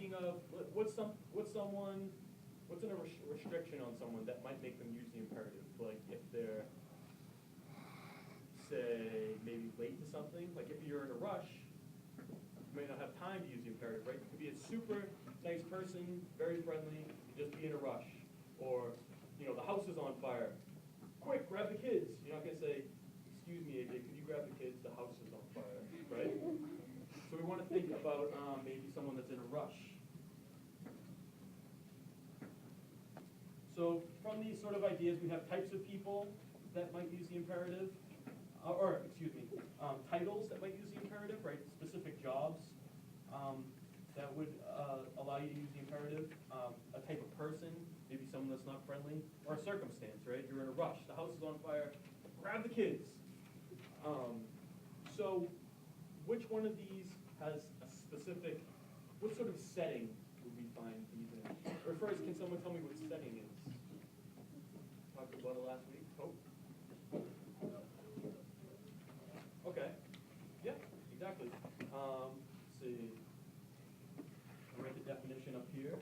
thinking of what's a restriction on someone that might make them use the imperative? Like if they're, say, maybe late to something. Like if you're in a rush, you may not have time to use the imperative, right? You could be a super nice person, very friendly, you just be in a rush. Or, you know, the house is on fire. Quick, grab the kids. You're not gonna say, excuse me, AJ, could you grab the kids? The house is on fire, right? So we want to think about maybe someone that's in a rush. So from these sort of ideas, we have types of people that might use the imperative, titles that might use the imperative, right? Specific jobs that would allow you to use the imperative, a type of person, maybe someone that's not friendly, or a circumstance, right? You're in a rush, the house is on fire, grab the kids. So which one of these has a specific, what sort of setting would we find these in? Or first, can someone tell me what setting is? Talked about it last week. Oh. Okay. Yeah, exactly. Let's see. I'll write the definition up here.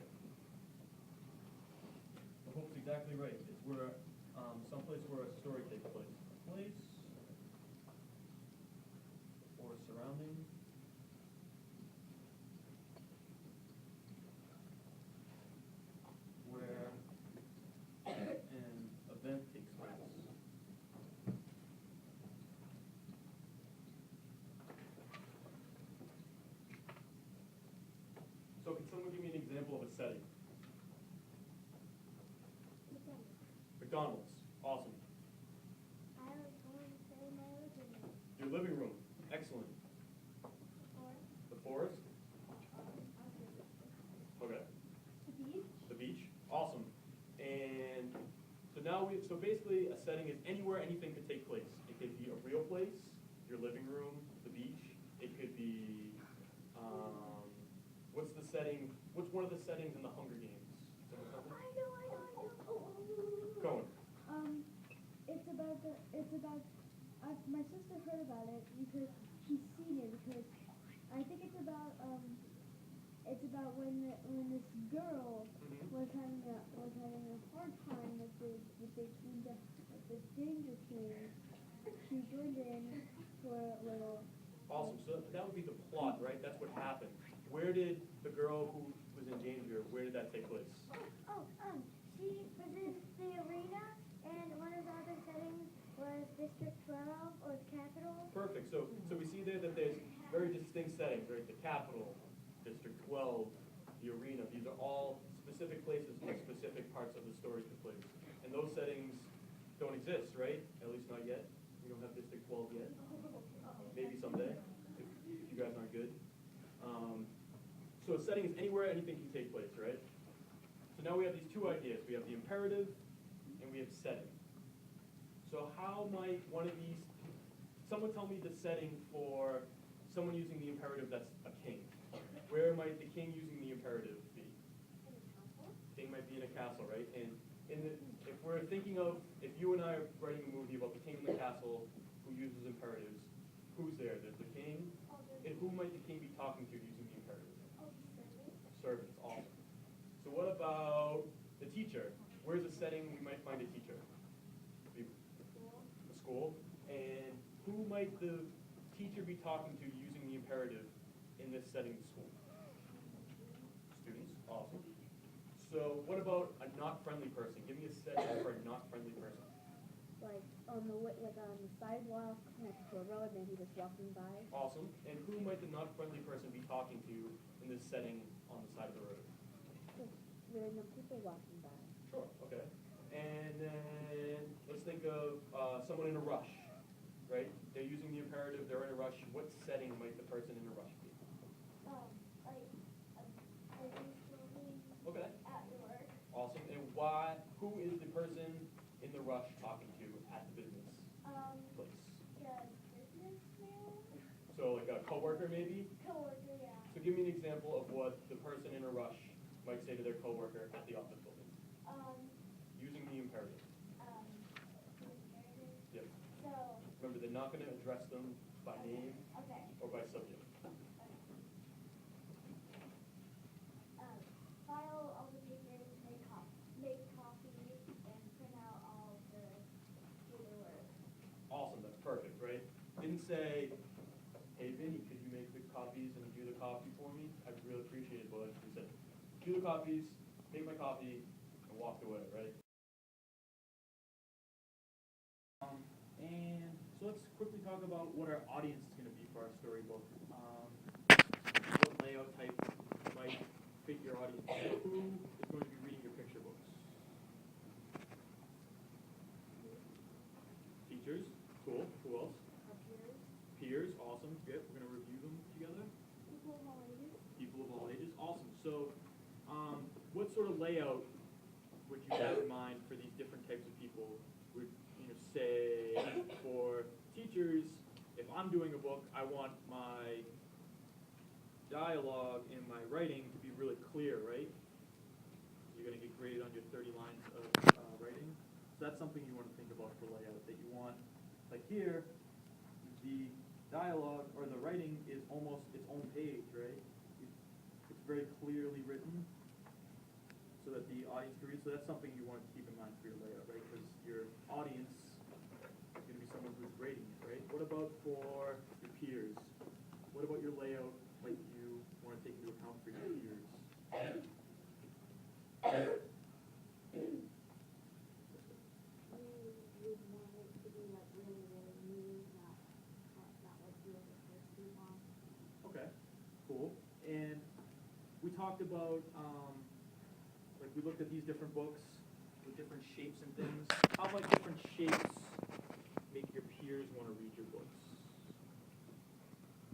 I hope it's exactly right. It's where someplace where a story takes place. Place or surrounding where an event takes place. So can someone give me an example of a setting? McDonald's. Awesome. I was going to say my living room. Your living room. Excellent. The forest? Okay. The beach? The beach? Awesome. And so now so basically a setting is anywhere anything could take place. It could be a real place, your living room, the beach. It could be, what's one of the settings in the Hunger Games? I know. Go on. My sister heard about it because she's seen it because I think it's about when this girl was having a hard time with the danger team. She joined in for a little. Awesome. So that would be the plot, right? That's what happened. Where did the girl who was in danger, where did that take place? She was in the arena, and one of the other settings was District 12 or the Capitol. Perfect. So we see there that there's very distinct settings, right? The Capitol, District 12, the arena. These are all specific places where specific parts of the story took place. And those settings don't exist, right? At least not yet. We don't have District 12 yet. Maybe someday, if you guys aren't good. So a setting is anywhere anything can take place, right? So now we have these two ideas. We have the imperative and we have setting. So how might one of these, someone tell me the setting for someone using the imperative that's a king. Where might the king using the imperative be? In a castle? King might be in a castle, right? And if we're thinking of, if you and I are writing a movie about the king in the castle who uses imperatives, who's there? There's the king. And who might the king be talking to using the imperative? Servants. Awesome. So what about the teacher? Where's a setting we might find a teacher? A school. And who might the teacher be talking to using the imperative in this setting of school? Students. Awesome. So what about a not friendly person? Give me a setting for a not friendly person. Like on the sidewalk next to a road, maybe just walking by. Awesome. And who might the not friendly person be talking to in this setting on the side of the road? Just random people walking by. Sure. Okay. And then let's think of someone in a rush, right? They're using the imperative. They're in a rush. What setting might the person in a rush be? Okay. At work. Awesome. And who is the person in the rush talking to at the business place? Yeah, businessman. So like a coworker maybe? Coworker, yeah. So give me an example of what the person in a rush might say to their coworker at the office building. Using the imperative. Imperative. Yep. So. Remember, they're not going to address them by name Okay. or by subject. copies and do the coffee for me, I'd really appreciate it. But like you said, do the copies, make my coffee, and walk away, right? And so let's quickly talk about what our audience is going to be for our storybook. What layout type might fit your audience? Who is going to be reading your picture books? Teachers, cool. Who else? Our peers. Peers, awesome. Good. We're going to review them together. People of all ages. People of all ages, awesome. So, what sort of layout would you have in mind for these different types of people? Would say for teachers, if I'm doing a book, I want my dialogue and my writing to be really clear, right? You're going to get graded on your 30 lines of writing. So that's something you want to think about for layout, that you want, like here, the dialogue or the writing is almost its own page, right? It's very clearly written so that the audience can read. So that's something you want to keep in mind for your layout, right? Because your audience is going to be someone who's grading it, right? What about for your peers? What about your layout might you want to take into account for your peers? We would want it to be like really, really new, not like real too long. Okay, cool. And we talked about, like we looked at these different books with different shapes and things. How might different shapes make your peers want to read your books?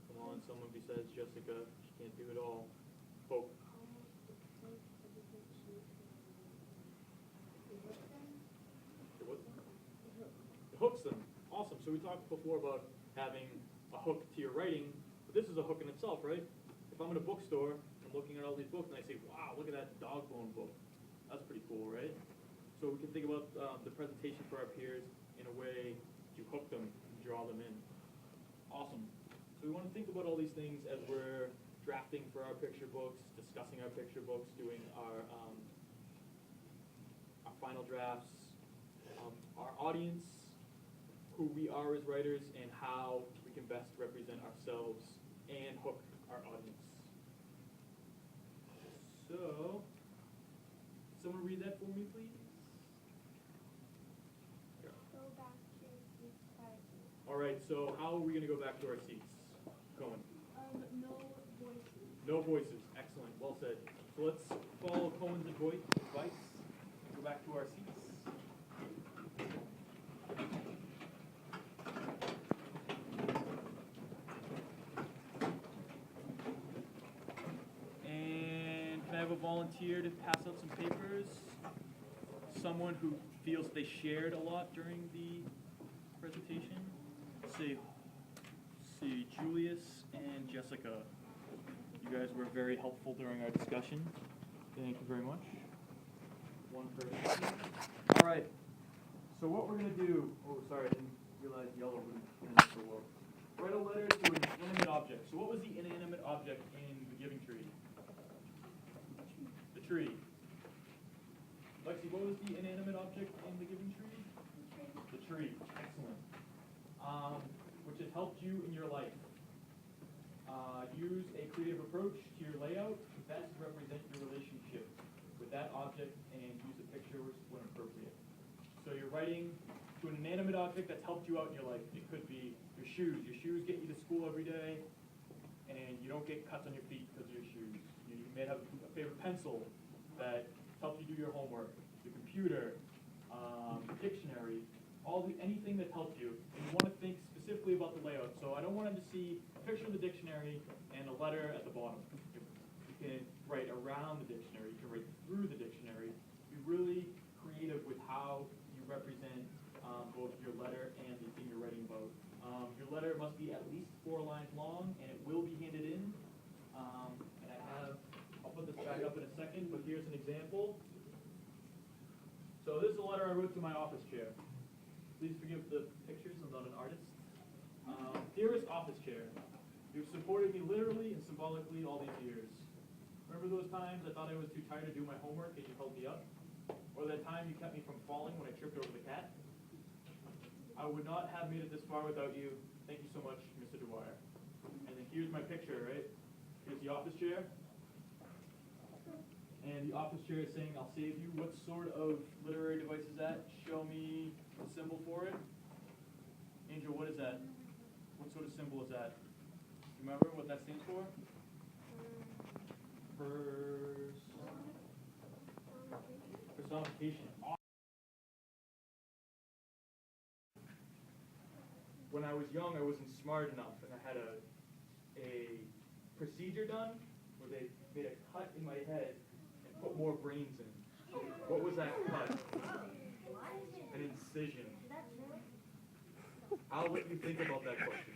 Come on, someone besides Jessica. She can't do it all. Hope. Almost the shape of the different shapes. We hook them. It what? We hook. It hooks them. Awesome. So we talked before about having a hook to your writing, but this is a hook in itself, right? If I'm in a bookstore, I'm looking at all these books, and I say, wow, look at that dog bone book. That's pretty cool, right? So we can think about the presentation for our peers in a way to hook them and draw them in. Awesome. So we want to think about all these things as we're drafting for our picture books, discussing our picture books, doing our final drafts, our audience, who we are as writers, and how we can best represent ourselves and hook our audience. So, someone read that for me, please? Yeah. Go back to your seats quietly. All right, so how are we going to go back to our seats? Cohen? No voices. No voices. Excellent. Well said. So let's follow Cohen's advice and go back to our seats. And can I have a volunteer to pass out some papers? Someone who feels they shared a lot during the presentation? See Julius and Jessica. You guys were very helpful during our discussion. Thank you very much. One person. All right. So what we're going to do, oh, sorry, I didn't realize yellow wouldn't finish so well. Write a letter to an inanimate object. So what was the inanimate object in the Giving Tree? The tree. Lexi, what was the inanimate object in the Giving Tree? The tree. Excellent. Which has helped you in your life. Use a creative approach to your layout to best represent your relationship with that object and use a picture when appropriate. So you're writing to an inanimate object that's helped you out in your life. It could be your shoes. Your shoes get you to school every day, and you don't get cuts on your feet because of your shoes. You may have a favorite pencil that helps you do your homework. The computer, dictionary, anything that helped you. And you want to think specifically about the layout. So I don't want them to see a picture of the dictionary and a letter at the bottom. You can write around the dictionary. You can write through the dictionary. Be really creative with how you represent both your letter and the thing you're writing about. Your letter must be at least 4 lines long, and it will be handed in. And I'll put this back up in a second, but here's an example. So this is a letter I wrote to my office chair. Please forgive the pictures, I'm not an artist. Dearest office chair, you've supported me literally and symbolically all these years. Remember those times I thought I was too tired to do my homework and you held me up? Or that time you kept me from falling when I tripped over the cat? I would not have made it this far without you. Thank you so much, Mr. Dwyer. And then here's my picture, right? Here's the office chair. And the office chair is saying, I'll save you. What sort of literary device is that? Show me the symbol for it. Angel, what is that? What sort of symbol is that? Remember what that stands for? Personification. When I was young, I wasn't smart enough, and I had a procedure done where they made a cut in my head and put more brains in. What was that cut? An incision. I'll let you think about that question.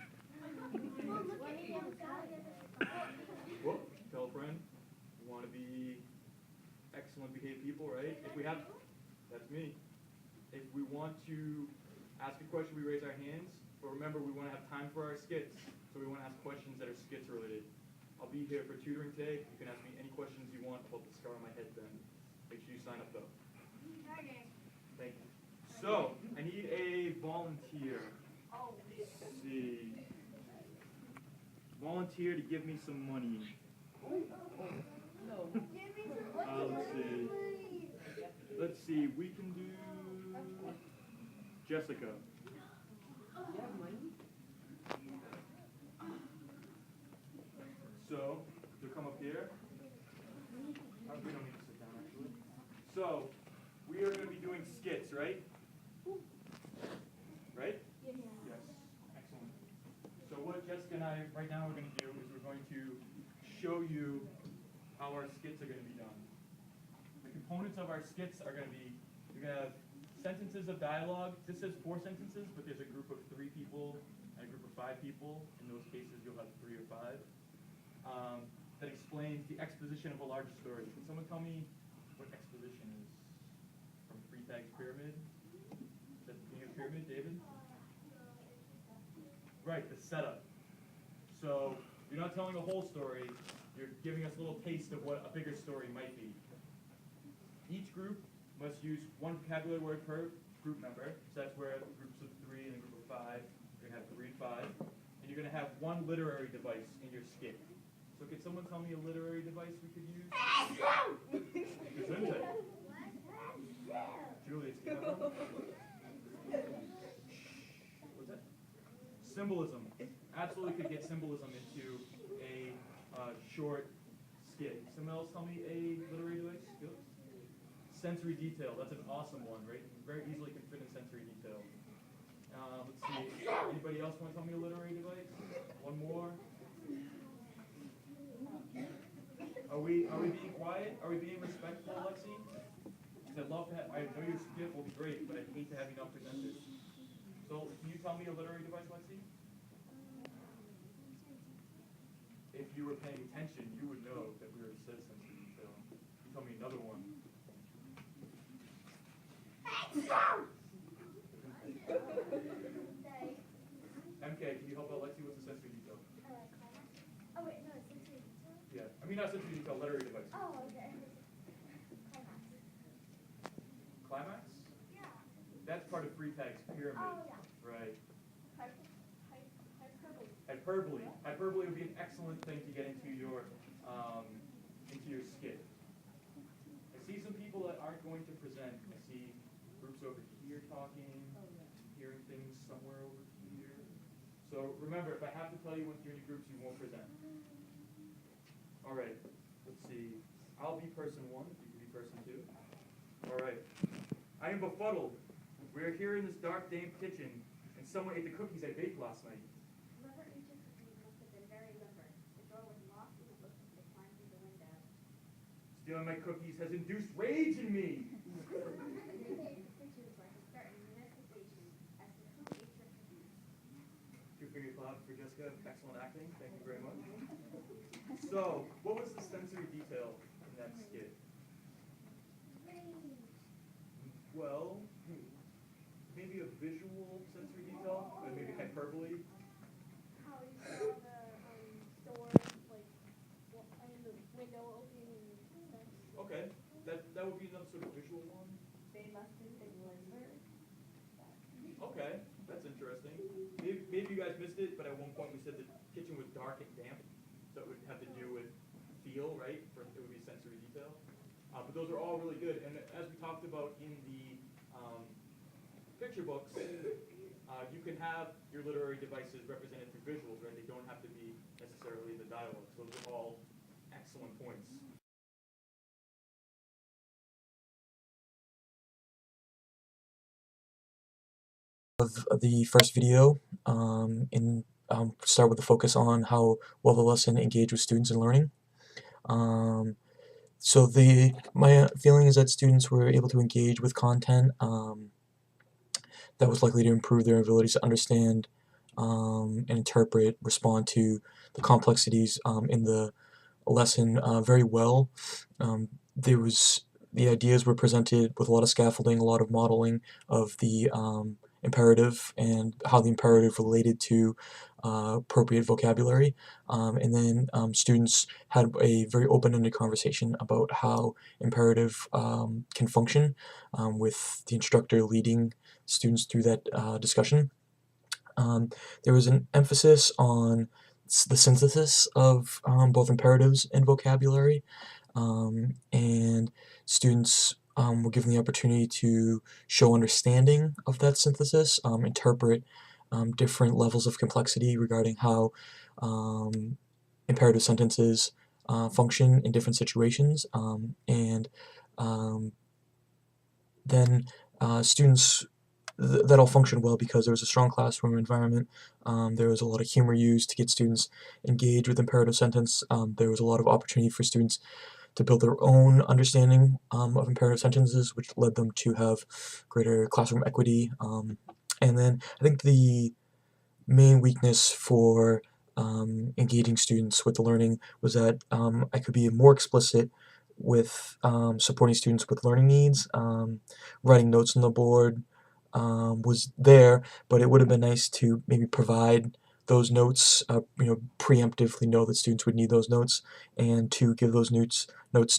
Well, tell a friend. You want to be excellent behaved people, right? If we have, that's me. If we want to ask a question, we raise our hands. But remember, we want to have time for our skits. So we want to ask questions that are skits related. I'll be here for tutoring today. You can ask me any questions you want about the scar on my head then. Make sure you sign up though. Thank you. So, I need a volunteer. Let's see. Volunteer to give me some money. Let's see. Let's see. We can do Jessica. So, to come up here. We don't need to sit down actually. So, we are going to be doing skits, right? Right? Yes. Excellent. So what Jessica and I right now are going to do is we're going to show you how our skits are going to be done. The components of our skits are going to be, you're going to have sentences of dialogue. This says 4 sentences, but there's a group of 3 people and a group of 5 people. In those cases, you'll have 3 or 5. That explains the exposition of a larger story. Can someone tell me what exposition is from Freytag's pyramid? Is that the beginning of the pyramid, David? Right, the setup. So you're not telling a whole story. You're giving us a little taste of what a bigger story might be. Each group must use 1 vocabulary word per group member. So that's where groups of 3 and a group of 5, you're going to have 3 and 5. And you're going to have 1 literary device in your skit. So can someone tell me a literary device we could use? Gesundheit. Julius, can you have one? What's that? Symbolism. Absolutely could get symbolism into a short skit. Someone else tell me a literary device? Felix? Sensory detail. That's an awesome one, right? Very easily can fit in sensory detail. Let's see. Anybody else want to tell me a literary device? One more. Are we being quiet? Are we being respectful, Lexi? Because I'd love to have, I know your skit will be great, but I'd hate to have you not present it. So, can you tell me a literary device, Lexi? If you were paying attention, you would know that we already said sensory detail. You tell me another one. MK, can you help out Lexi? What's a sensory detail? Oh wait, no, it's sensory detail. Yeah, I mean not sensory detail, literary device. Oh, okay. Climax? Yeah. That's part of Freytag's pyramid. Oh, yeah. Right. Hyperbole. Hyperbole. Hyperbole would be an excellent thing to get into your skit. I see some people that aren't going to present. I see groups over here talking, hearing things somewhere over here. So remember, if I have to tell you when you're in your groups, you won't present. All right. Let's see. I'll be person 1. You can be person 2. All right. I am befuddled. We are here in this dark, damp kitchen, and someone ate the cookies I baked last night. Whoever ate your cookies must have been very limber. The door was locked and it looked like they climbed through the window. Stealing my cookies has induced rage in me. Pictures like a certain investigation as to who ate your cookies. 2-finger clap for Jessica. Excellent acting. Thank you very much. So, what was the sensory detail in that skit? Well, maybe a visual sensory detail, but maybe hyperbole. How you saw the door, like, and the window opening and stuff. Okay, that would be another sort of visual one. They must have been limber. Okay, that's interesting. Maybe you guys missed it, but at one point we said the kitchen was dark and damp. feel, right? It would be sensory detail. But those are all really good. And as we talked about in the picture books, you can have your literary devices represented through visuals, right? They don't have to be necessarily the dialogues. Those are all excellent points. Of the first video, start with the focus on how well the lesson engaged with students in learning. So my feeling is that students were able to engage with content that was likely to improve their abilities to understand and interpret, respond to the complexities in the lesson very well. The ideas were presented with a lot of scaffolding, a lot of modeling of the imperative and how the imperative related to appropriate vocabulary. And then students had a very open-ended conversation about how imperative can function, with the instructor leading students through that discussion. There was an emphasis on the synthesis of both imperatives and vocabulary, and students were given the opportunity to show understanding of that synthesis, interpret different levels of complexity regarding how imperative sentences function in different situations, and then students that all functioned well because there was a strong classroom environment. There was a lot of humor used to get students engaged with imperative sentence. There was a lot of opportunity for students to build their own understanding of imperative sentences, which led them to have greater classroom equity. And then I think the main weakness for engaging students with the learning was that I could be more explicit with supporting students with learning needs. Writing notes on the board was there, but it would have been nice to maybe provide those notes, preemptively know that students would need those notes, and to give those notes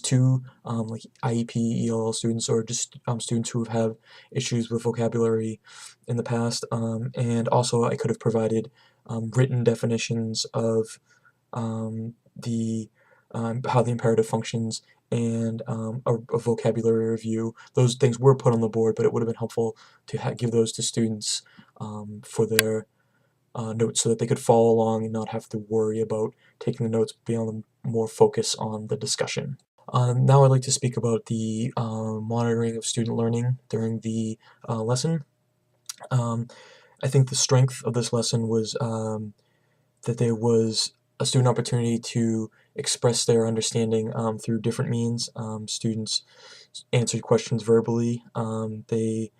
to like IEP, ELL students, or just students who have had issues with vocabulary in the past. And also I could have provided written definitions of the how the imperative functions, and a vocabulary review. Those things were put on the board, but it would have been helpful to give those to students for their notes, so that they could follow along and not have to worry about taking the notes, be able to more focus on the discussion. Now I'd like to speak about the monitoring of student learning during the lesson. I think the strength of this lesson was that there was a student opportunity to express their understanding through different means. Students answered questions verbally. And the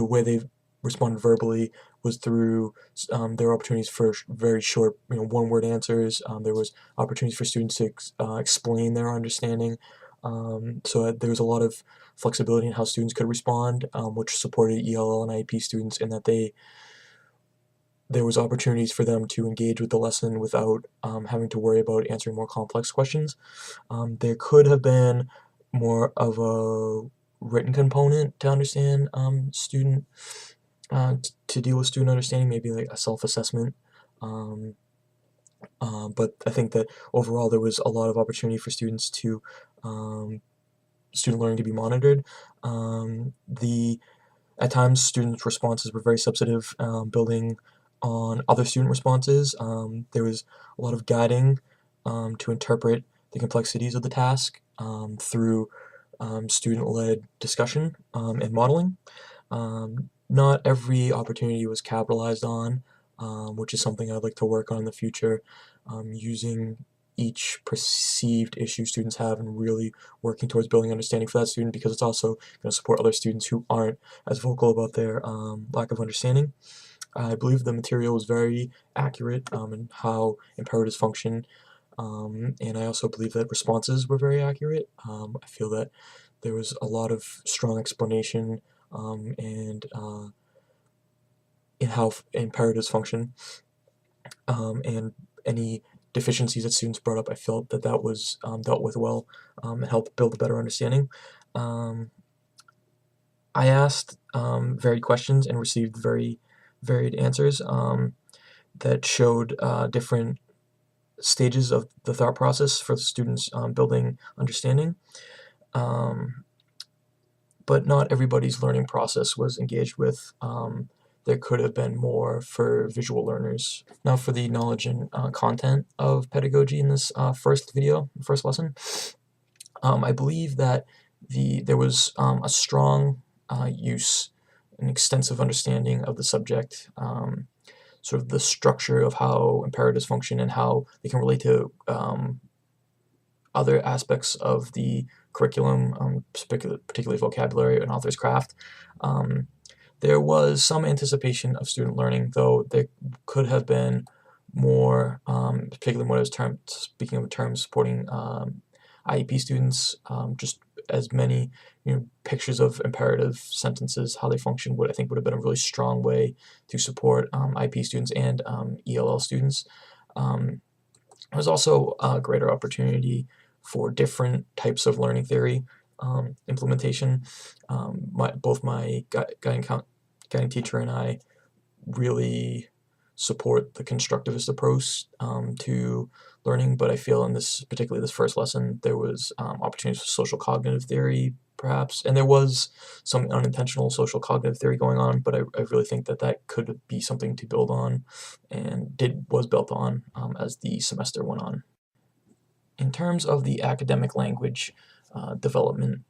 way they responded verbally was through their opportunities for very short, one-word answers. There was opportunities for students to explain their understanding. So there was a lot of flexibility in how students could respond, which supported ELL and IEP students in that there was opportunities for them to engage with the lesson without having to worry about answering more complex questions. There could have been more of a written component to understand student to deal with student understanding, maybe like a self-assessment. But I think that overall there was a lot of opportunity for students to student learning to be monitored. At times, students' responses were very substantive, building on other student responses. There was a lot of guiding to interpret the complexities of the task through student-led discussion and modeling. Not every opportunity was capitalized on, which is something I'd like to work on in the future, using each perceived issue students have and really working towards building understanding for that student, because it's also going to support other students who aren't as vocal about their lack of understanding. I believe the material was very accurate in how imperatives function, and I also believe that responses were very accurate. I feel that there was a lot of strong explanation and in how imperatives function, and any deficiencies that students brought up, I felt that was dealt with well, and helped build a better understanding. I asked varied questions and received very varied answers that showed different stages of the thought process for the students building understanding. But not everybody's learning process was engaged with. There could have been more for visual learners. Now for the knowledge and content of pedagogy in this first lesson. I believe that there was a strong use and extensive understanding of the subject, sort of the structure of how imperatives function and how they can relate to other aspects of the curriculum, particularly vocabulary and author's craft. There was some anticipation of student learning, though there could have been more, particularly when it was speaking of terms supporting IEP students, just as many pictures of imperative sentences, how they function, I think would have been a really strong way to support IEP students and ELL students. There was also a greater opportunity for different types of learning theory implementation. Both my guiding teacher and I really support the constructivist approach to learning, but I feel in particularly this first lesson, there was opportunities for social cognitive theory, perhaps, and there was some unintentional social cognitive theory going on, but I really think that could be something to build on, and was built on as the semester went on. In terms of the academic language development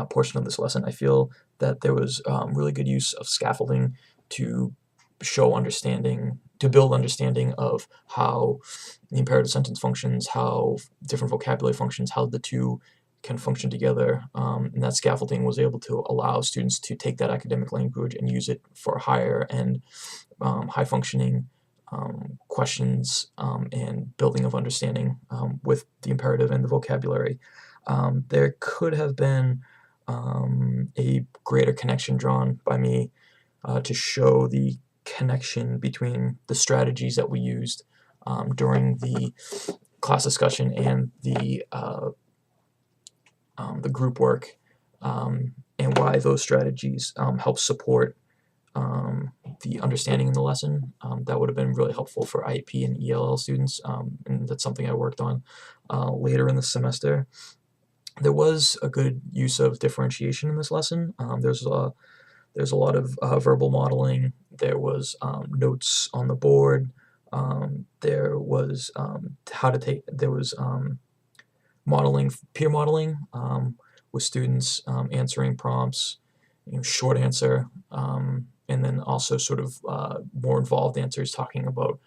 portion of this lesson, I feel that there was really good use of scaffolding to show understanding, to build understanding of how the imperative sentence functions, how different vocabulary functions, how the two can function together, and that scaffolding was able to allow students to take that academic language and use it for higher and high functioning questions and building of understanding with the imperative and the vocabulary. There could have been a greater connection drawn by me to show the connection between the strategies that we used during the class discussion and the group work, and why those strategies help support the understanding in the lesson. That would have been really helpful for IEP and ELL students, and that's something I worked on later in the semester. There was a good use of differentiation in this lesson. There's a lot of verbal modeling. There was notes on the board. There was modeling, peer modeling, with students answering prompts, short answer, and then also sort of more involved answers talking about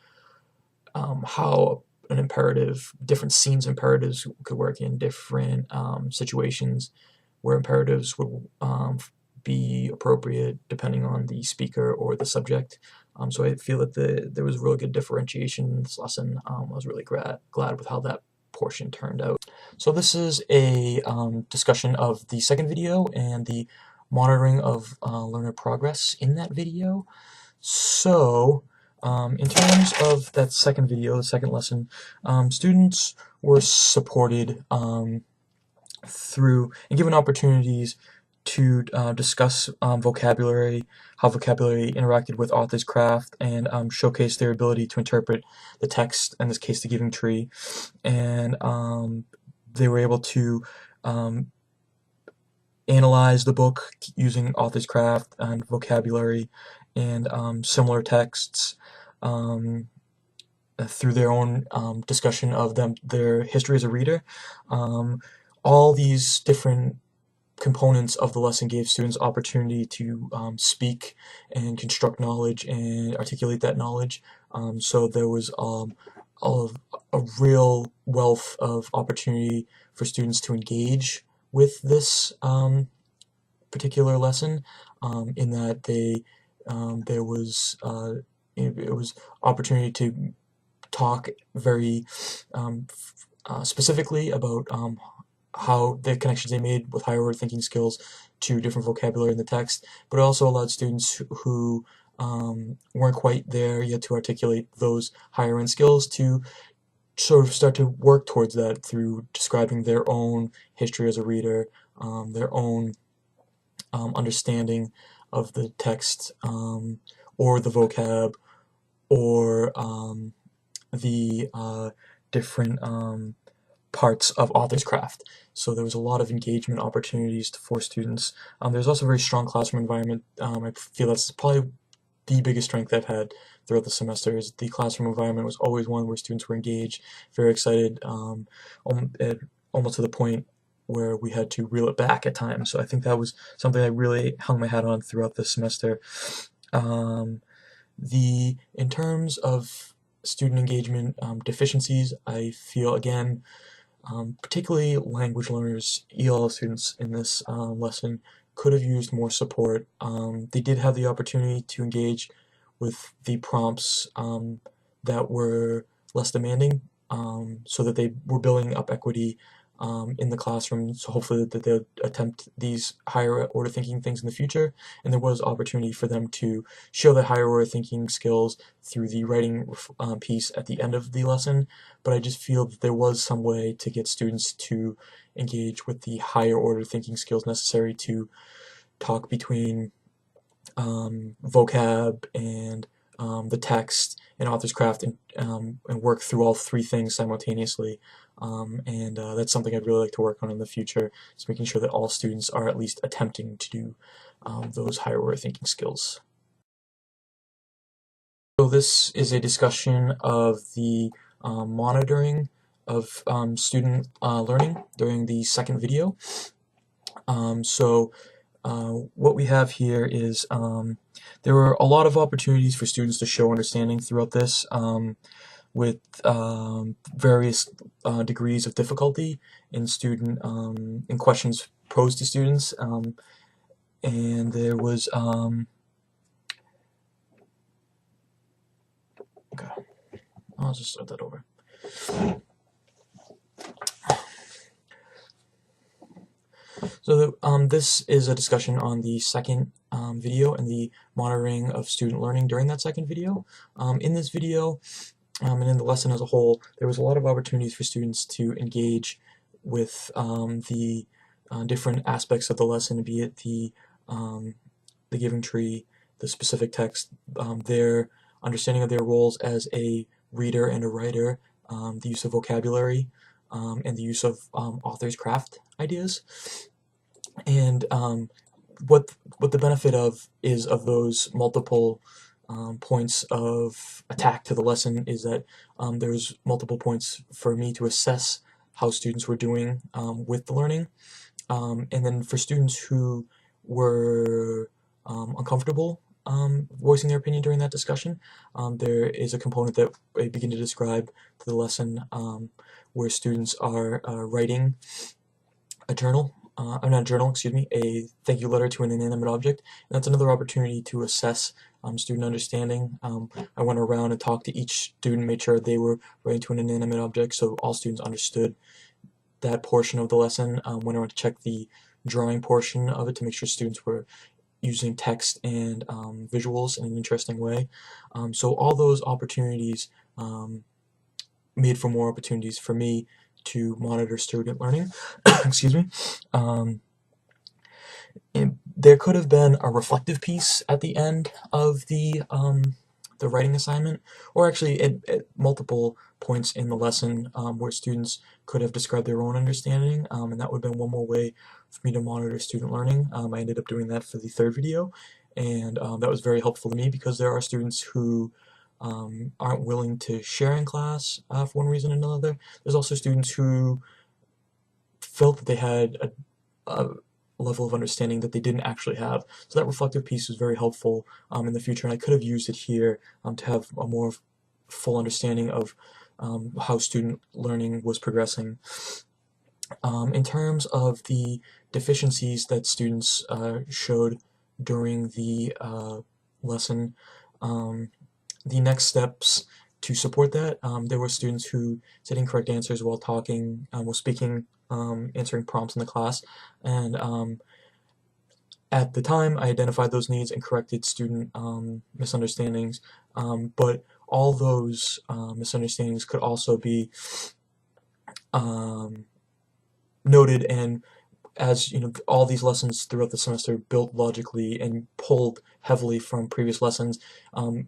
how an imperative, different scenes imperatives could work in different situations where imperatives would be appropriate depending on the speaker or the subject. So I feel that there was really good differentiation in this lesson. I was really glad with how that portion turned out. So this is a discussion of the second video and the monitoring of learner progress in that video. So in terms of that second video, the second lesson, students were supported through and given opportunities to discuss vocabulary, how vocabulary interacted with author's craft, and showcase their ability to interpret the text, in this case the Giving Tree, and they were able to analyze the book using author's craft and vocabulary and similar texts through their own discussion of their history as a reader. All these different components of the lesson gave students opportunity to speak and construct knowledge and articulate that knowledge. So there was a real wealth of opportunity for students to engage with this particular lesson, in that there was it was opportunity to talk very specifically about how the connections they made with higher order thinking skills to different vocabulary in the text, but it also allowed students who weren't quite there yet to articulate those higher end skills to sort of start to work towards that through describing their own history as a reader, their own understanding of the text, or the vocab, or the different parts of author's craft. So there was a lot of engagement opportunities for students. There's also a very strong classroom environment. I feel that's probably the biggest strength I've had throughout the semester is the classroom environment was always one where students were engaged, very excited, almost to the point where we had to reel it back at times. So I think that was something I really hung my hat on throughout the semester. In terms of student engagement deficiencies, I feel again, particularly language learners, EL students in this lesson could have used more support. They did have the opportunity to engage with the prompts that were less demanding, so that they were building up equity in the classroom, so hopefully that they'll attempt these higher order thinking things in the future, and there was opportunity for them to show the higher order thinking skills through the writing piece at the end of the lesson, but I just feel that there was some way to get students to engage with the higher order thinking skills necessary to talk between vocab and the text and author's craft, and work through all three things simultaneously. That's something I'd really like to work on in the future, is making sure that all students are at least attempting to do those higher order thinking skills. So this is a discussion of the monitoring of student learning during the second video. What we have here is there were a lot of opportunities for students to show understanding throughout this, with various degrees of difficulty in questions posed to students, and there was okay, I'll just start that over. So this is a discussion on the second video and the monitoring of student learning during that second video. In this video, and in the lesson as a whole, there was a lot of opportunities for students to engage with the different aspects of the lesson, be it the giving tree, the specific text, their understanding of their roles as a reader and a writer, the use of vocabulary, and the use of author's craft ideas. And what the benefit of those multiple points of attack to the lesson is that there's multiple points for me to assess how students were doing with the learning, and then for students who were uncomfortable voicing their opinion during that discussion, there is a component that I begin to describe to the lesson where students are writing a journal. Not a journal, excuse me, a thank you letter to an inanimate object. And that's another opportunity to assess student understanding. I went around and talked to each student, made sure they were writing to an inanimate object, so all students understood that portion of the lesson. Went around to check the drawing portion of it to make sure students were using text and visuals in an interesting way. So all those opportunities made for more opportunities for me to monitor student learning. Excuse me. There could have been a reflective piece at the end of the writing assignment, or actually at multiple points in the lesson where students could have described their own understanding, and that would have been one more way for me to monitor student learning. I ended up doing that for the third video, and that was very helpful to me because there are students who aren't willing to share in class for one reason or another. There's also students who felt that they had a level of understanding that they didn't actually have. So that reflective piece was very helpful in the future, and I could have used it here to have a more full understanding of how student learning was progressing. In terms of the deficiencies that students showed during the lesson, the next steps to support that, there were students who said incorrect answers while talking, while speaking, answering prompts in the class, and at the time I identified those needs and corrected student misunderstandings, but all those misunderstandings could also be noted, and as you know, all these lessons throughout the semester built logically and pulled heavily from previous lessons.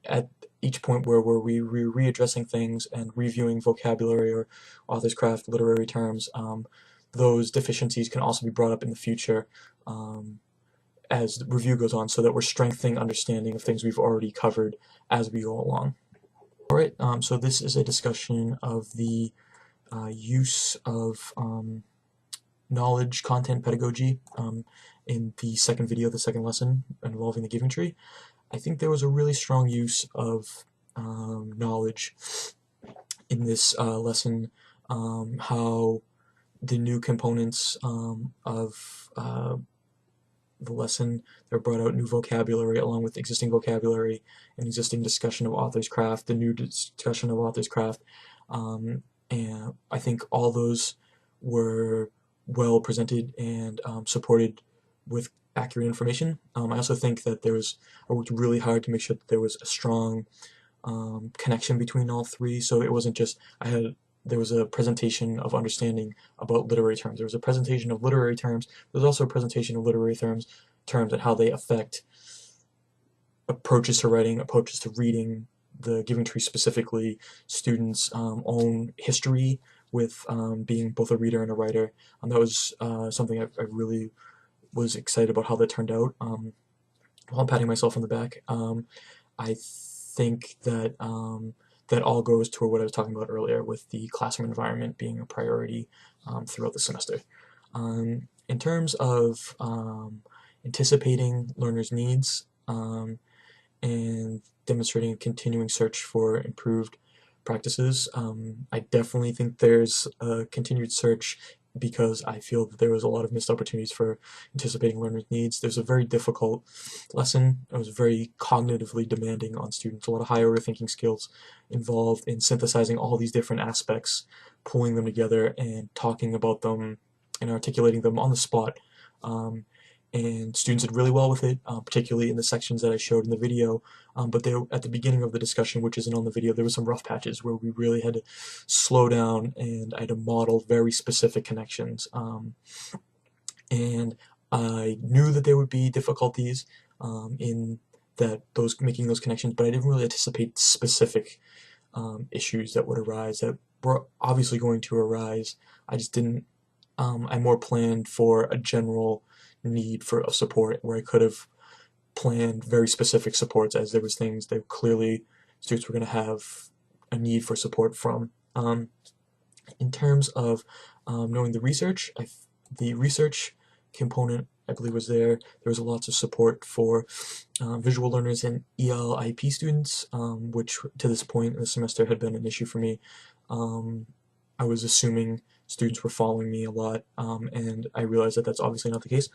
At each point where we're readdressing things and reviewing vocabulary or author's craft, literary terms, those deficiencies can also be brought up in the future as the review goes on, so that we're strengthening understanding of things we've already covered as we go along. Alright, so this is a discussion of the use of knowledge content pedagogy in the second video, the second lesson involving the giving tree. I think there was a really strong use of knowledge in this lesson, how the new components of the lesson, they're brought out new vocabulary along with existing vocabulary, an existing discussion of author's craft, the new discussion of author's craft, and I think all those were well presented and supported with accurate information. I also think that I worked really hard to make sure that there was a strong connection between all three, so it wasn't just there was a presentation of understanding about literary terms. There was a presentation of literary terms. There was also a presentation of literary terms and how they affect approaches to writing, approaches to reading, the giving tree specifically, students' own history with being both a reader and a writer. That was something I really was excited about how that turned out. While I'm patting myself on the back, I think that that all goes to what I was talking about earlier with the classroom environment being a priority throughout the semester. In terms of anticipating learners' needs and demonstrating a continuing search for improved practices, I definitely think there's a continued search because I feel that there was a lot of missed opportunities for anticipating learners' needs. There's a very difficult lesson. It was very cognitively demanding on students, a lot of high order thinking skills involved in synthesizing all these different aspects, pulling them together and talking about them and articulating them on the spot. And students did really well with it, particularly in the sections that I showed in the video, but at the beginning of the discussion, which isn't on the video, there was some rough patches where we really had to slow down and I had to model very specific connections. And I knew that there would be difficulties in making those connections, but I didn't really anticipate specific issues that would arise, that were obviously going to arise. I just didn't, I more planned for a general need for support where I could have planned very specific supports, as there was things that clearly students were going to have a need for support from. In terms of knowing the research component, I believe, was there. There was lots of support for visual learners and ELIP students, which to this point in the semester had been an issue for me. I was assuming students were following me a lot, and I realized that that's obviously not the case.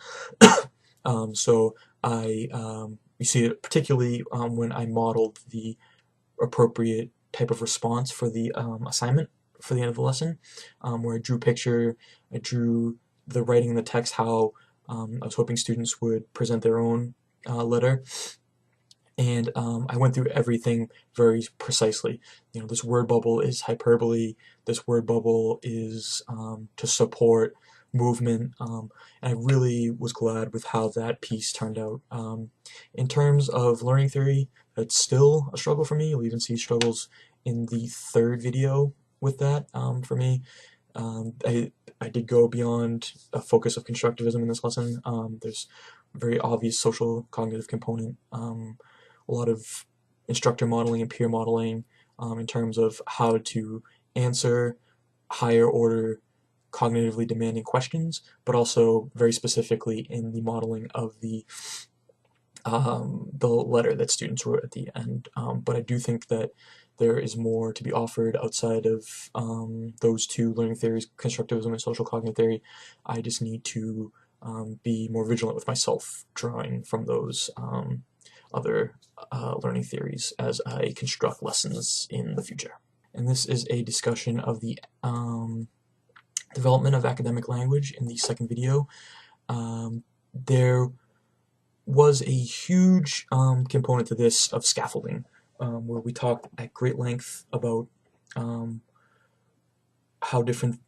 So you see it particularly when I modeled the appropriate type of response for the assignment for the end of the lesson, where I drew picture, I drew the writing in the text, how I was hoping students would present their own letter. And I went through everything very precisely. You know, this word bubble is hyperbole, this word bubble is to support movement, and I really was glad with how that piece turned out. In terms of learning theory, it's still a struggle for me. You'll even see struggles in the third video with that for me. I did go beyond a focus of constructivism in this lesson. There's a very obvious social cognitive component, a lot of instructor modeling and peer modeling in terms of how to answer higher order cognitively demanding questions, but also very specifically in the modeling of the letter that students wrote at the end. But I do think that there is more to be offered outside of those two learning theories, constructivism and social cognitive theory. I just need to be more vigilant with myself, drawing from those other learning theories as I construct lessons in the future. And this is a discussion of the development of academic language in the second video. There was a huge component to this of scaffolding, where we talked at great length about how different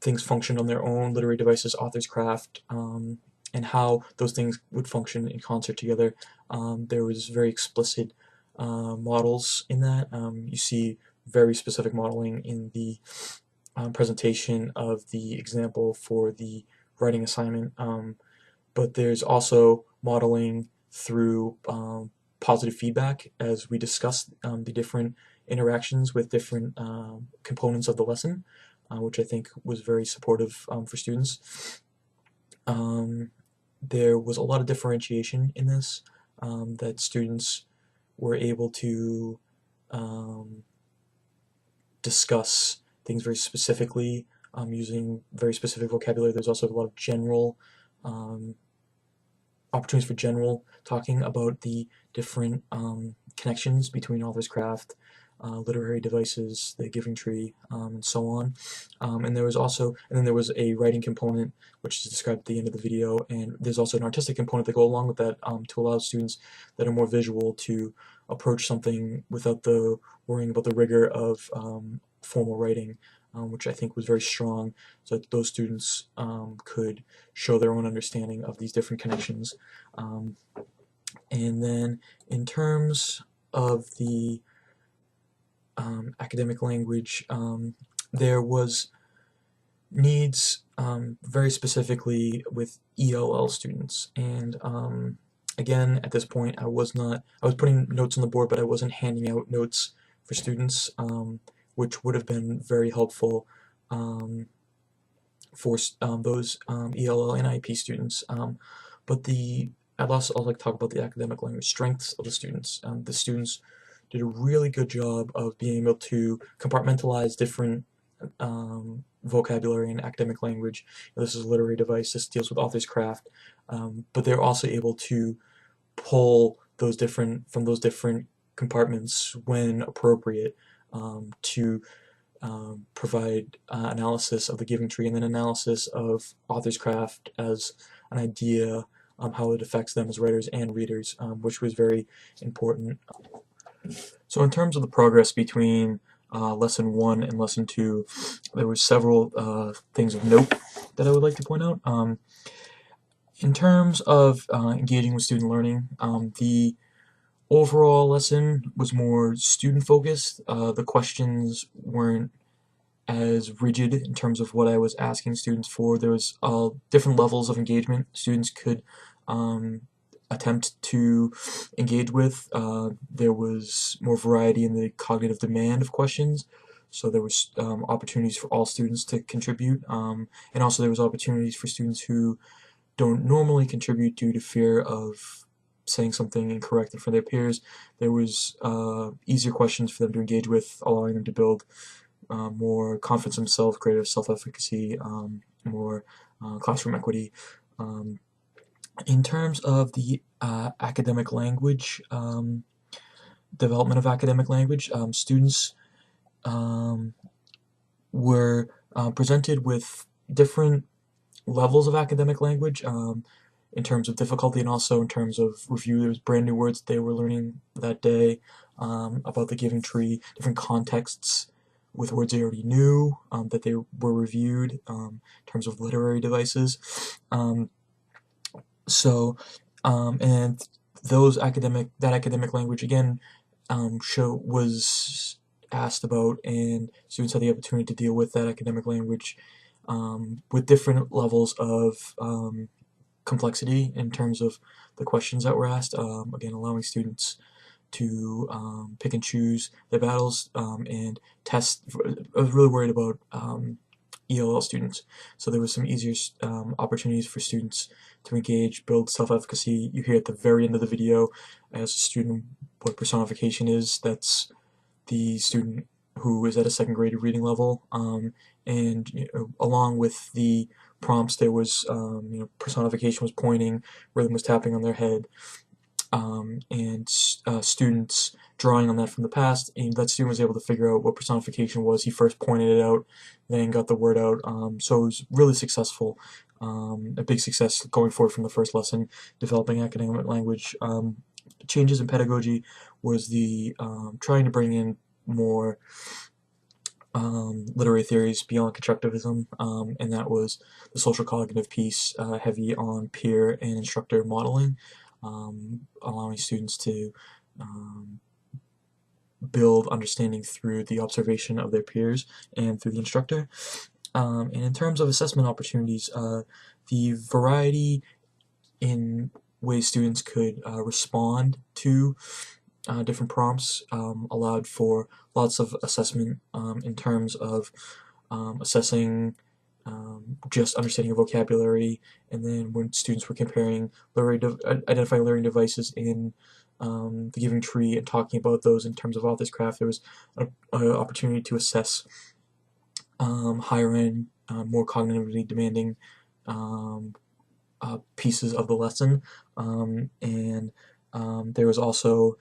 things function on their own, literary devices, author's craft, and how those things would function in concert together. There was very explicit models in that. You see very specific modeling in the presentation of the example for the writing assignment, but there's also modeling through positive feedback as we discuss the different interactions with different components of the lesson, which I think was very supportive for students. There was a lot of differentiation in this, that students were able to discuss things very specifically, using very specific vocabulary. There's also a lot of general opportunities for general talking about the different connections between author's craft, literary devices, the giving tree, and so on. And there was also, and then there was a writing component, which is described at the end of the video, and there's also an artistic component that go along with that, to allow students that are more visual to approach something without the worrying about the rigor of formal writing, which I think was very strong, so that those students could show their own understanding of these different connections. And then in terms of the academic language, there was needs very specifically with ELL students, and again, at this point I was putting notes on the board, but I wasn't handing out notes for students, which would have been very helpful for those ELL and IEP students. But I'd also like to talk about the academic language strengths of the students. The students did a really good job of being able to compartmentalize different vocabulary and academic language. This is a literary device, this deals with author's craft, but they're also able to pull from those different compartments when appropriate, to provide analysis of the giving tree and then analysis of author's craft as an idea, how it affects them as writers and readers, which was very important. So in terms of the progress between Lesson 1 and Lesson 2, there were several things of note that I would like to point out. In terms of engaging with student learning, the overall lesson was more student-focused. The questions weren't as rigid in terms of what I was asking students for. There was different levels of engagement students could attempt to engage with. There was more variety in the cognitive demand of questions, so there was opportunities for all students to contribute, and also there was opportunities for students who don't normally contribute due to fear of saying something incorrect in front of their peers. There was easier questions for them to engage with, allowing them to build more confidence in themselves, greater self-efficacy, more classroom equity. In terms of the academic language, development of academic language, students were presented with different levels of academic language, in terms of difficulty and also in terms of review. There was brand new words they were learning that day, about the giving tree, different contexts with words they already knew, that they were reviewed, in terms of literary devices. And that academic language again was asked about, and students had the opportunity to deal with that academic language with different levels of complexity in terms of the questions that were asked. Again, allowing students to pick and choose their battles and test. I was really worried about ELL students, so there was some easier opportunities for students to engage, build self-efficacy. You hear at the very end of the video, as a student, what personification is. That's the student who is at a second grade reading level, and along with the prompts, there was personification was pointing, rhythm was tapping on their head, and students drawing on that from the past, and that student was able to figure out what personification was. He first pointed it out, then got the word out, so it was really successful, a big success going forward from the first lesson, developing academic language. Changes in pedagogy was the trying to bring in more literary theories beyond constructivism, and that was the social cognitive piece, heavy on peer and instructor modeling, allowing students to build understanding through the observation of their peers and through the instructor. And in terms of assessment opportunities, the variety in ways students could respond to different prompts allowed for lots of assessment in terms of assessing just understanding of vocabulary, and then when students were comparing identifying learning devices in the Giving Tree and talking about those in terms of author's craft, there was an opportunity to assess higher end, more cognitively demanding pieces of the lesson, and there was also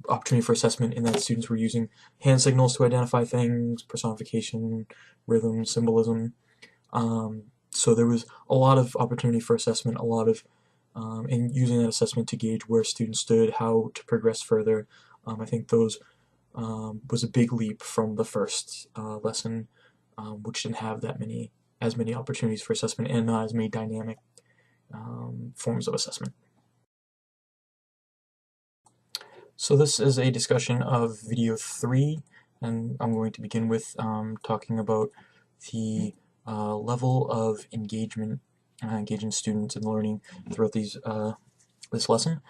opportunity for assessment in that students were using hand signals to identify things, personification, rhythm, symbolism. So there was a lot of opportunity for assessment, a lot of and using that assessment to gauge where students stood, how to progress further. I think those was a big leap from the first lesson, which didn't have as many opportunities for assessment and not as many dynamic forms of assessment. So this is a discussion of video 3, and I'm going to begin with talking about the level of engagement, engaging students in learning throughout this lesson.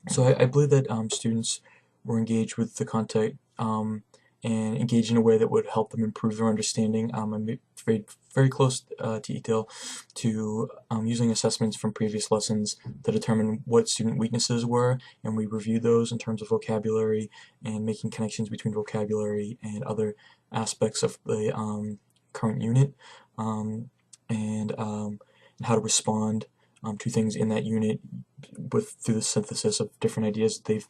So I believe that students were engaged with the content and engaged in a way that would help them improve their understanding. I'm very close to detail to using assessments from previous lessons to determine what student weaknesses were, and we reviewed those in terms of vocabulary and making connections between vocabulary and other aspects of the current unit, and how to respond to things in that unit through the synthesis of different ideas that they've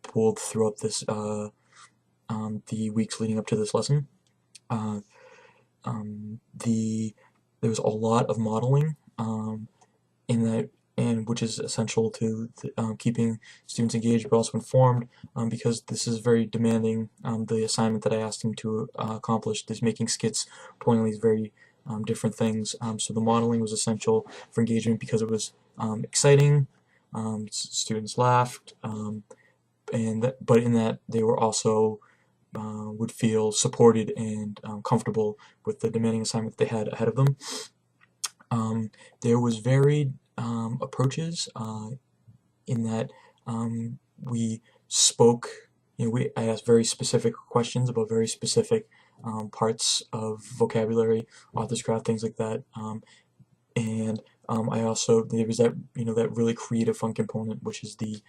pulled throughout the weeks leading up to this lesson. There was a lot of modeling in that, and which is essential to keeping students engaged but also informed, because this is very demanding. The assignment that I asked them to accomplish is making skits pulling these very different things. So the modeling was essential for engagement because it was exciting. Students laughed, but in that they were also would feel supported and comfortable with the demanding assignment that they had ahead of them. There was varied approaches in that we spoke, I asked very specific questions about very specific parts of vocabulary, author's craft, things like that, and I also, there was that, that really creative fun component, which is the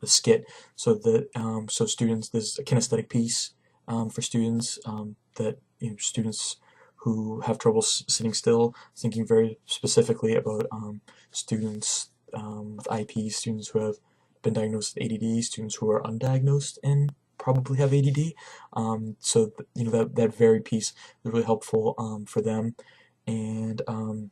skit. So that so students, there's a kinesthetic piece for students that students who have trouble sitting still, thinking very specifically about students with IEP, students who have been diagnosed with ADD, students who are undiagnosed and probably have ADD. So that very piece was really helpful for them. And in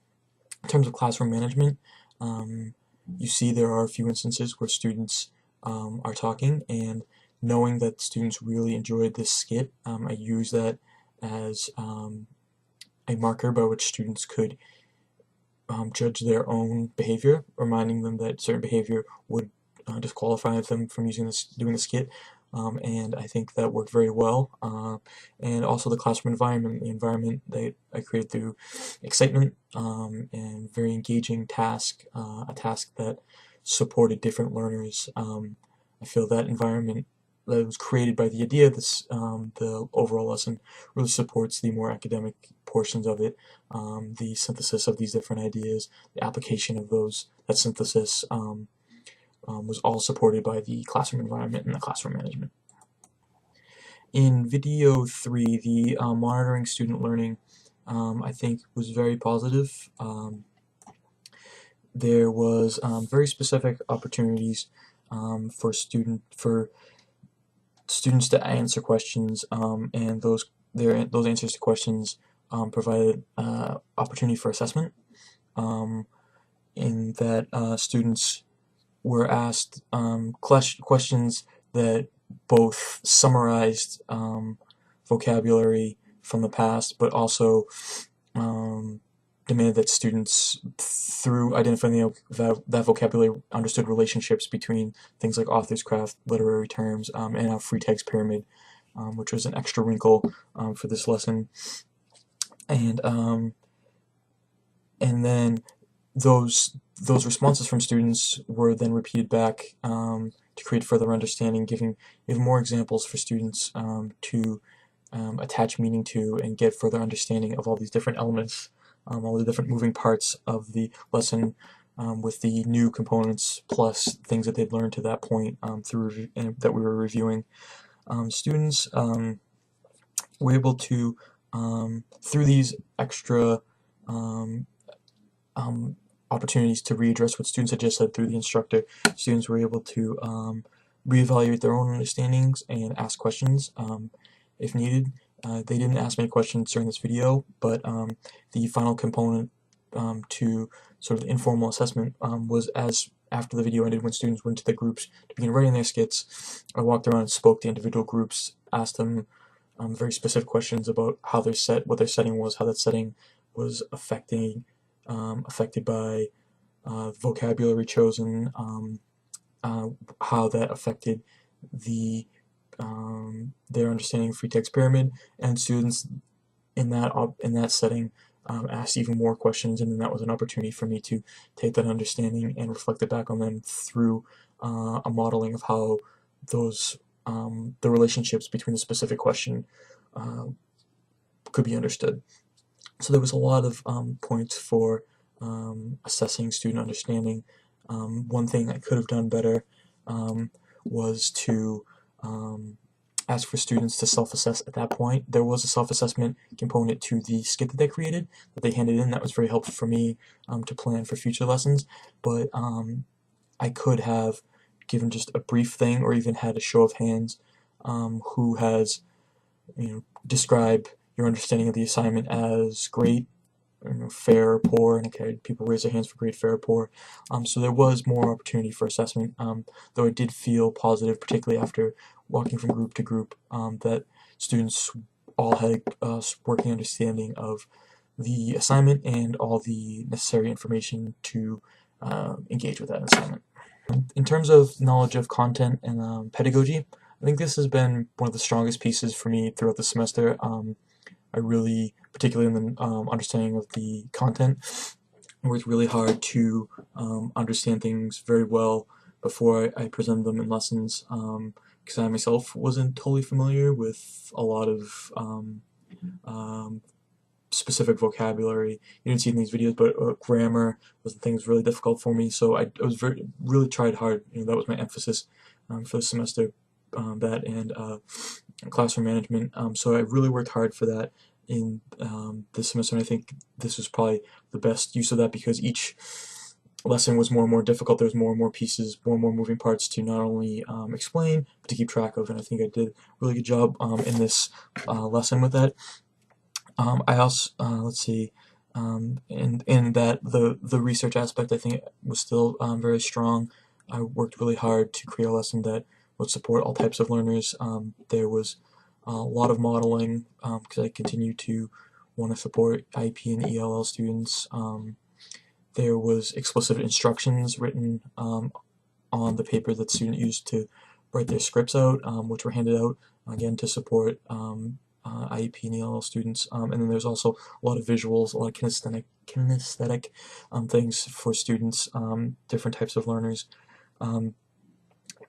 terms of classroom management, you see there are a few instances where students are talking, and knowing that students really enjoyed this skit, I use that as a marker by which students could judge their own behavior, reminding them that certain behavior would disqualify them from doing the skit. And I think that worked very well. And also the classroom environment, the environment that I created through excitement and very engaging task, a task that supported different learners. I feel that environment that was created by the idea of this, the overall lesson, really supports the more academic portions of it, the synthesis of these different ideas, the application of that synthesis was all supported by the classroom environment and the classroom management. In video 3, the monitoring student learning, I think, was very positive. There was very specific opportunities for students to answer questions, and those answers to questions provided opportunity for assessment. In that students were asked questions that both summarized vocabulary from the past, but also demanded that students, through identifying that vocabulary, understood relationships between things like author's craft, literary terms, and a free text pyramid, which was an extra wrinkle for this lesson. And then those responses from students were then repeated back to create further understanding, giving even more examples for students to attach meaning to and get further understanding of all these different elements, all the different moving parts of the lesson, with the new components plus things that they'd learned to that point through that we were reviewing. Students were able to, through these extra opportunities to readdress what students had just said through the instructor, students were able to reevaluate their own understandings and ask questions if needed. They didn't ask many questions during this video, but the final component to sort of the informal assessment was after the video ended, when students went to the groups to begin writing their skits. I walked around and spoke to individual groups, asked them very specific questions about how what their setting was, how that setting was affected by vocabulary chosen, how that affected their understanding of free text pyramid, and students in that setting asked even more questions, and then that was an opportunity for me to take that understanding and reflect it back on them through a modeling of how the relationships between the specific question could be understood. So there was a lot of points for assessing student understanding. One thing I could have done better was to ask for students to self-assess at that point. There was a self-assessment component to the skit that they created, that they handed in. That was very helpful for me to plan for future lessons, but I could have given just a brief thing, or even had a show of hands who has, describe your understanding of the assignment as great, fair, or poor, and okay, people raise their hands for great, fair, or poor. So there was more opportunity for assessment, though I did feel positive, particularly after walking from group to group, that students all had a working understanding of the assignment and all the necessary information to engage with that assignment. In terms of knowledge of content and pedagogy, I think this has been one of the strongest pieces for me throughout the semester. I really, particularly in the understanding of the content, worked really hard to understand things very well before I presented them in lessons, because I myself wasn't totally familiar with a lot of specific vocabulary. You didn't see it in these videos, but grammar was the thing that was really difficult for me. So I was really tried hard. That was my emphasis for the semester. That and classroom management. So I really worked hard for that in this semester, and I think this was probably the best use of that, because each lesson was more and more difficult. There was more and more pieces, more and more moving parts to not only explain, but to keep track of, and I think I did a really good job in this lesson with that. I also, let's see, in that the research aspect, I think, was still very strong. I worked really hard to create a lesson that would support all types of learners. There was a lot of modeling, because I continue to want to support IEP and ELL students. There was explicit instructions written on the paper that the student used to write their scripts out, which were handed out, again, to support IEP and ELL students. And then there's also a lot of visuals, a lot of kinesthetic things for students, different types of learners.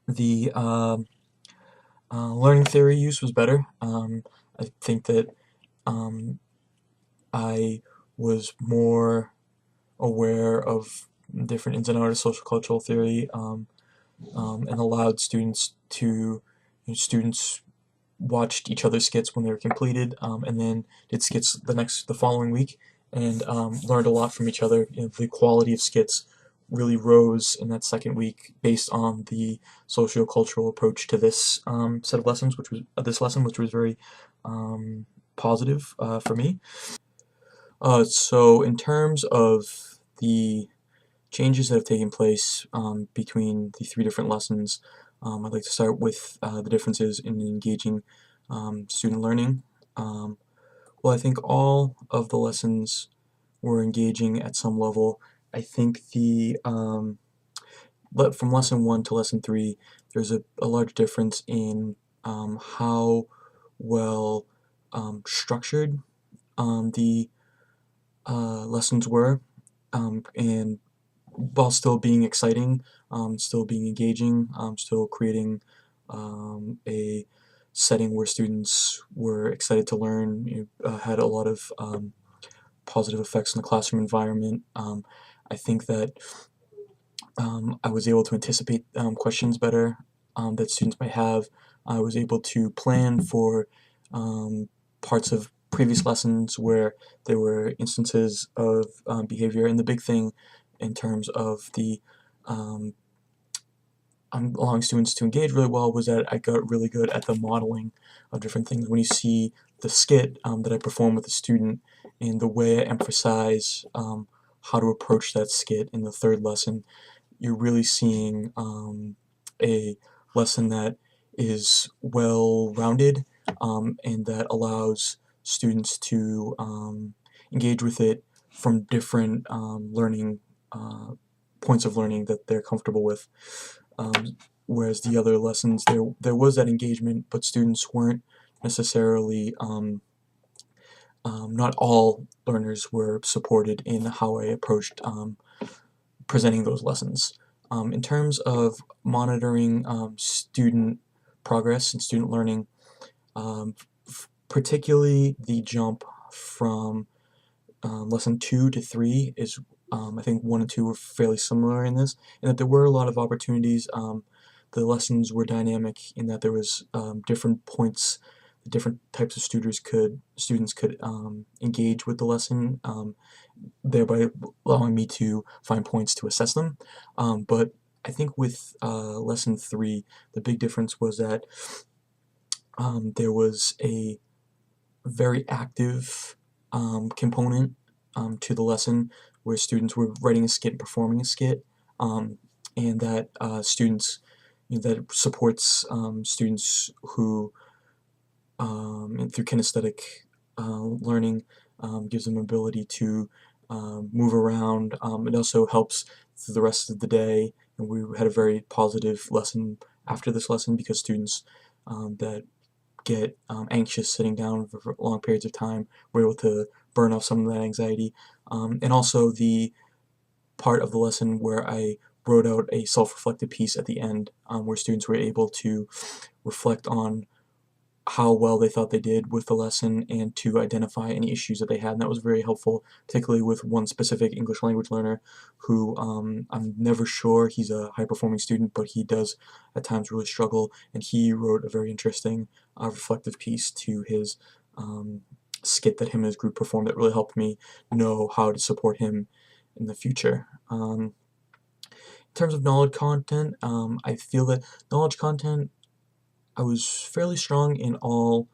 The learning theory use was better. I think that I was more aware of different ins and outs of social cultural theory, and allowed students to, students watched each other's skits when they were completed, and then did skits the following week, and learned a lot from each other. The quality of skits really rose in that second week based on the socio-cultural approach to this set of lessons, which was very positive for me. So in terms of the changes that have taken place between the three different lessons, I'd like to start with the differences in engaging student learning. Well, I think all of the lessons were engaging at some level. I think from lesson 1 to lesson 3, there's a large difference in how well structured the lessons were, and while still being exciting, still being engaging, still creating a setting where students were excited to learn, had a lot of positive effects on the classroom environment. I think that I was able to anticipate questions better that students might have. I was able to plan for parts of previous lessons where there were instances of behavior, and the big thing in terms of the allowing students to engage really well was that I got really good at the modeling of different things. When you see the skit that I perform with a student and the way I emphasize how to approach that skit in the third lesson, you're really seeing a lesson that is well-rounded and that allows students to engage with it from different learning points of learning that they're comfortable with. Whereas the other lessons, there was that engagement, but students weren't necessarily, not all learners were supported in how I approached presenting those lessons. In terms of monitoring student progress and student learning, particularly the jump from lesson 2 to 3 is, I think 1 and 2 were fairly similar in this, and that there were a lot of opportunities. The lessons were dynamic in that there was different points, different types of students could engage with the lesson, thereby allowing me to find points to assess them. But I think with lesson 3, the big difference was that there was a very active component to the lesson where students were writing a skit and performing a skit, and that that supports students who, and through kinesthetic learning, gives them ability to move around. It also helps through the rest of the day, and we had a very positive lesson after this lesson because students that get anxious sitting down for long periods of time were able to burn off some of that anxiety. And also the part of the lesson where I wrote out a self-reflective piece at the end, where students were able to reflect on how well they thought they did with the lesson and to identify any issues that they had, and that was very helpful, particularly with one specific English language learner who I'm never sure he's a high-performing student, but he does at times really struggle, and he wrote a very interesting reflective piece to his skit that him and his group performed that really helped me know how to support him in the future. In terms of knowledge content, I feel that knowledge content, I was fairly strong in all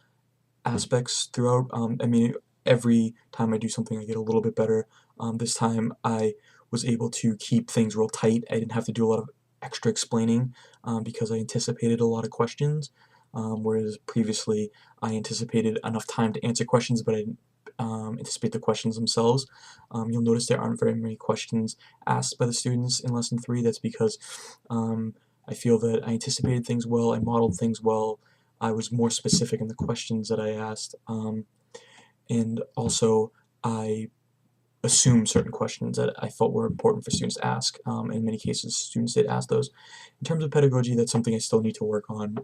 aspects throughout. I mean, every time I do something, I get a little bit better. This time, I was able to keep things real tight. I didn't have to do a lot of extra explaining because I anticipated a lot of questions, whereas previously I anticipated enough time to answer questions, but I didn't anticipate the questions themselves. You'll notice there aren't very many questions asked by the students in lesson 3. That's because I feel that I anticipated things well, I modeled things well, I was more specific in the questions that I asked, and also I assumed certain questions that I felt were important for students to ask. In many cases, students did ask those. In terms of pedagogy, that's something I still need to work on.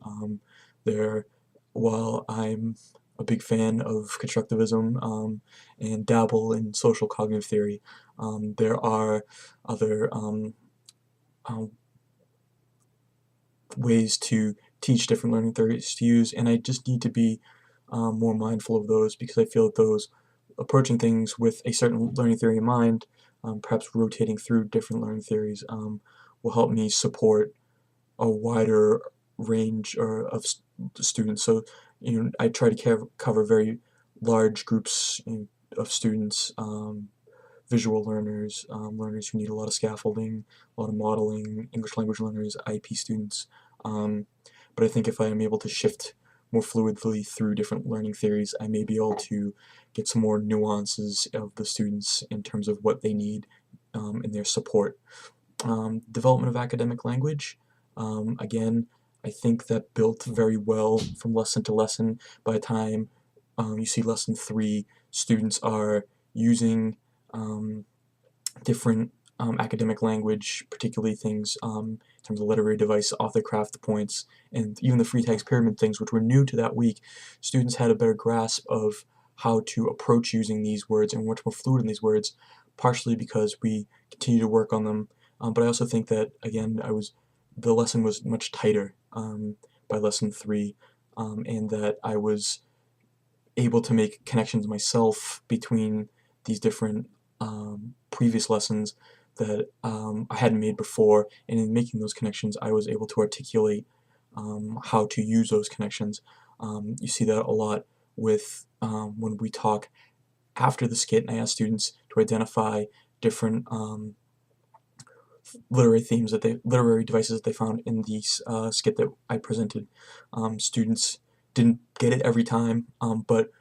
While I'm a big fan of constructivism and dabble in social cognitive theory, there are other ways to teach different learning theories to use, and I just need to be more mindful of those because I feel that those approaching things with a certain learning theory in mind, perhaps rotating through different learning theories, will help me support a wider range of students. So, I try to cover very large groups of students, visual learners, learners who need a lot of scaffolding, a lot of modeling, English language learners, IEP students. But I think if I am able to shift more fluidly through different learning theories, I may be able to get some more nuances of the students in terms of what they need in their support. Development of academic language, again, I think that built very well from lesson to lesson. By the time you see lesson 3, students are using different academic language, particularly things in terms of literary device, author craft points, and even the free text pyramid things, which were new to that week. Students had a better grasp of how to approach using these words and much more fluid in these words, partially because we continue to work on them. But I also think that, again, the lesson was much tighter by lesson 3, and that I was able to make connections myself between these different previous lessons that I hadn't made before, and in making those connections I was able to articulate how to use those connections. You see that a lot with when we talk after the skit and I ask students to identify different literary devices that they found in the skit that I presented. Students didn't get it every time, but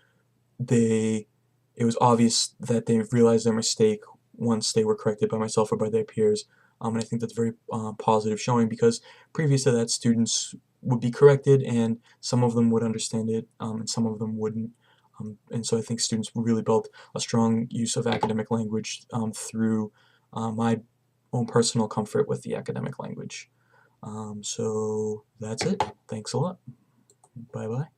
it was obvious that they realized their mistake once they were corrected by myself or by their peers. And I think that's very positive showing, because previous to that, students would be corrected and some of them would understand it and some of them wouldn't. And so I think students really built a strong use of academic language through my own personal comfort with the academic language. So that's it. Thanks a lot. Bye-bye.